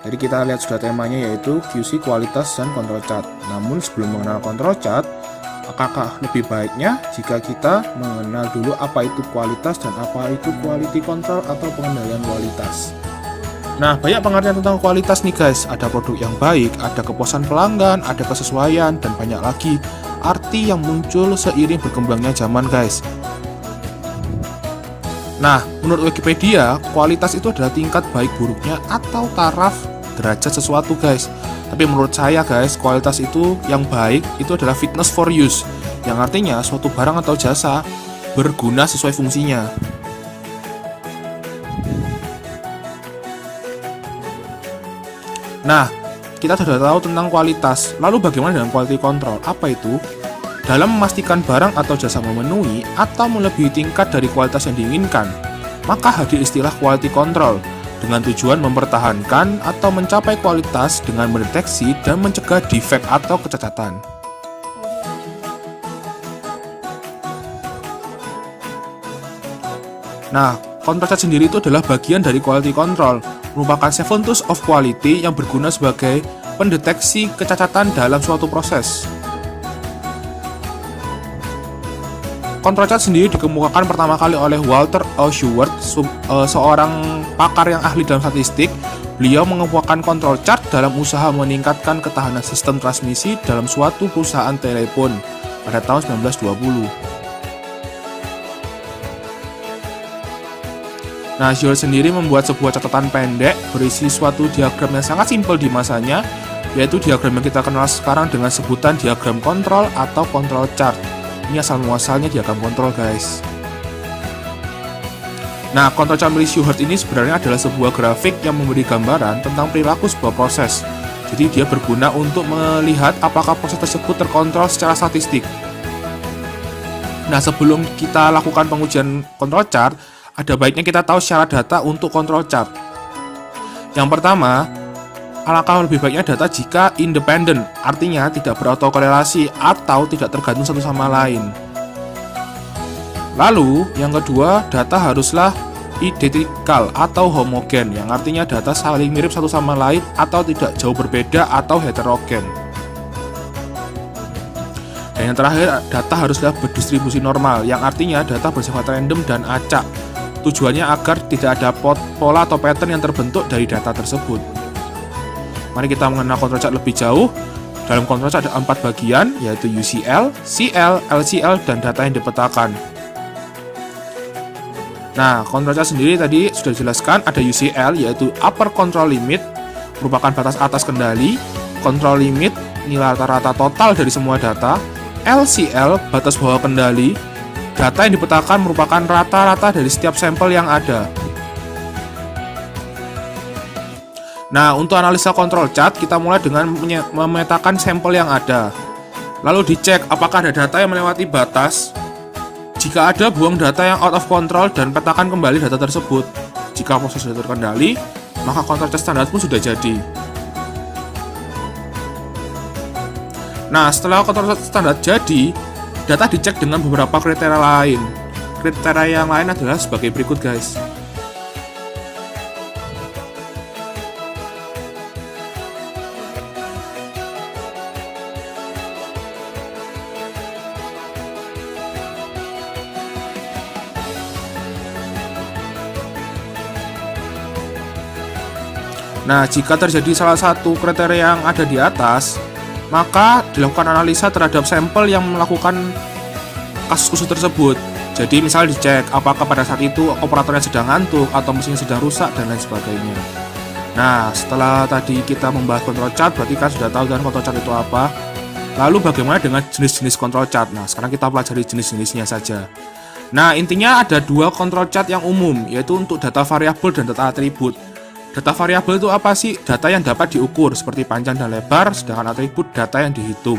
Jadi kita lihat sudah temanya yaitu QC kualitas dan control chart. Namun sebelum mengenal control chart, apakah lebih baiknya jika kita mengenal dulu apa itu kualitas dan apa itu quality control atau pengendalian kualitas. Nah, banyak pengertian tentang kualitas nih guys. Ada produk yang baik, ada kepuasan pelanggan, ada kesesuaian, dan banyak lagi arti yang muncul seiring berkembangnya zaman guys. Nah, menurut Wikipedia, kualitas itu adalah tingkat baik buruknya atau taraf derajat sesuatu guys. Tapi menurut saya guys, kualitas itu yang baik itu adalah fitness for use, yang artinya suatu barang atau jasa berguna sesuai fungsinya. Nah, kita sudah tahu tentang kualitas. Lalu bagaimana dengan quality control? Apa itu? Dalam memastikan barang atau jasa memenuhi atau melebihi tingkat dari kualitas yang diinginkan, maka hadir istilah quality control dengan tujuan mempertahankan atau mencapai kualitas dengan mendeteksi dan mencegah defek atau kecacatan. Nah, control chart sendiri itu adalah bagian dari quality control, merupakan seven tools of quality yang berguna sebagai pendeteksi kecacatan dalam suatu proses. Control chart sendiri dikemukakan pertama kali oleh Walter Shewhart, seorang pakar yang ahli dalam statistik. Beliau mengemukakan control chart dalam usaha meningkatkan ketahanan sistem transmisi dalam suatu perusahaan telepon pada tahun 1920. Nah, Shewhart sendiri membuat sebuah catatan pendek berisi suatu diagram yang sangat simpel di masanya, yaitu diagram yang kita kenal sekarang dengan sebutan diagram kontrol atau control chart. Ini asal muasalnya diagram kontrol guys. Nah, control chart milik Shewhart ini sebenarnya adalah sebuah grafik yang memberi gambaran tentang perilaku sebuah proses. Jadi dia berguna untuk melihat apakah proses tersebut terkontrol secara statistik. Nah, sebelum kita lakukan pengujian control chart, ada baiknya kita tahu syarat data untuk control chart. Yang pertama, alangkah lebih baiknya data jika independen, artinya tidak berautokorelasi atau tidak tergantung satu sama lain. Lalu, yang kedua, data haruslah identikal atau homogen, yang artinya data saling mirip satu sama lain atau tidak jauh berbeda atau heterogen. Dan yang terakhir, data haruslah berdistribusi normal, yang artinya data bersifat random dan acak. Tujuannya agar tidak ada pola atau pattern yang terbentuk dari data tersebut. Mari kita mengenal control chart lebih jauh. Dalam control chart ada 4 bagian, yaitu UCL, CL, LCL, dan data yang dipetakan. Nah, control chart sendiri tadi sudah dijelaskan, ada UCL, yaitu Upper Control Limit, merupakan batas atas kendali, Control Limit, nilai rata-rata total dari semua data, LCL, batas bawah kendali, data yang dipetakan merupakan rata-rata dari setiap sampel yang ada. Nah, untuk analisa control chart, kita mulai dengan memetakan sampel yang ada. Lalu dicek apakah ada data yang melewati batas. Jika ada, buang data yang out of control dan petakan kembali data tersebut. Jika proses sudah terkendali, maka control chart standar pun sudah jadi. Nah, setelah control chart standar jadi, data dicek dengan beberapa kriteria lain. Kriteria yang lain adalah sebagai berikut guys. Nah, jika terjadi salah satu kriteria yang ada di atas, maka dilakukan analisa terhadap sampel yang melakukan kasus khusus tersebut. Jadi misal dicek apakah pada saat itu operatornya sedang ngantuk atau mesinnya sedang rusak dan lain sebagainya. Nah, setelah tadi kita membahas control chart, berarti kan sudah tahu kan control chart itu apa. Lalu bagaimana dengan jenis-jenis control chart? Nah, sekarang kita pelajari jenis-jenisnya saja. Nah, intinya ada 2 control chart yang umum, yaitu untuk data variabel dan data atribut. Data variabel itu apa sih? Data yang dapat diukur seperti panjang dan lebar, sedangkan atribut data yang dihitung.